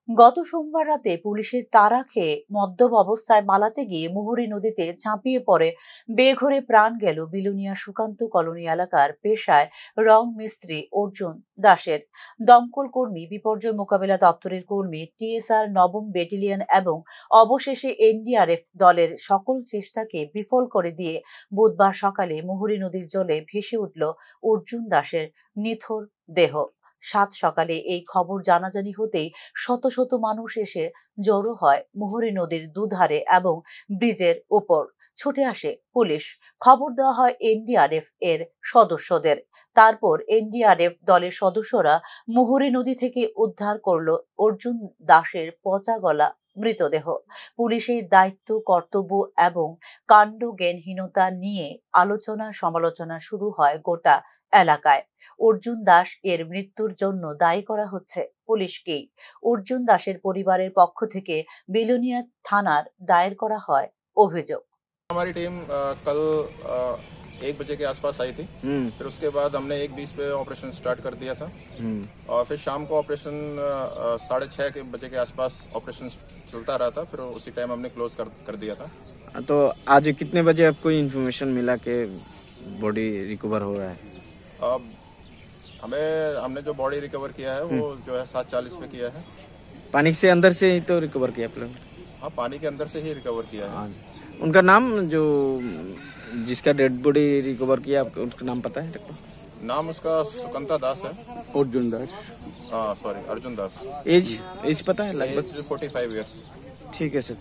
গত সোমবার রাতে পুলিশের তাড়া খেয়ে মদ্যপ অবস্থায় পালাতে গিয়ে মুহুরী নদীতে ঝাঁপিয়ে পড়ে বেঘোরে প্রাণ গেল বিলুনিয়া সুকান্ত কলোনি এলাকার পেশায় রং মিস্ত্রি অর্জুন দাসের। দমকল কর্মী, বিপর্যয় মোকাবিলা দপ্তরের কর্মী, টিএসআর নবম ব্যাটালিয়ন এবং অবশেষে এনডিআরএফ দলের সকল চেষ্টাকে বিফল করে দিয়ে বুধবার সকালে মুহুরী নদীর জলে ভেসে উঠল অর্জুন দাসের নিথর দেহ। সাত সকালে এই খবর জানাজানি হতেই শত শত মানুষ এসে জড়ো হয় মুহুরী নদীর দুধারে এবং ব্রিজের উপর। ছুটে আসে পুলিশ। খবর দেওয়া হয় এনডিআরএফ এর সদস্যদের। তারপর এনডিআরএফ দলের সদস্যরা মুহুরী নদী থেকে উদ্ধার করলো অর্জুন দাসের পচা গলা মৃতদেহ। পুলিশের দায়িত্ব, কর্তব্য এবং কাণ্ডজ্ঞানহীনতা নিয়ে আলোচনা সমালোচনা শুরু হয় গোটা এলাকায়। অর্জুন দাস এর মৃত্যুর জন্য দায়ী করা হচ্ছে পুলিশকেই। অর্জুন দাসের পরিবারের পক্ষ থেকে বিলোনিয়া থানার দায়ের করা হয় অভিযোগ। हमारी टीम कल 1 बजे के आसपास आई थी। फिर उसके बाद हमने 1:20 पे ऑपरेशन स्टार्ट कर दिया था और फिर शाम को ऑपरेशन 6:30 बजे के आसपास ऑपरेशन चलता रहा था। फिर उसी टाइम हमने क्लोज कर दिया था। तो आज कितने बजे आपको इन्फॉर्मेशन मिला कि बॉडी रिकवर हो रहा है? अब हमने जो बॉडी रिकवर किया है वो जो है 7:40 पे किया है। पानी से अंदर से ही तो रिकवर किया आप लोग? हाँ, पानी के अंदर से ही रिकवर किया है। उनका नाम, जो जिसका डेड बॉडी रिकवर किया, आपको उसका नाम पता है? नाम उसका सुकंता दास है। अर्जुन दास। हाँ, सॉरी, अर्जुन दास। एज पता है लगभग? Age 45 years. ठीक है सर।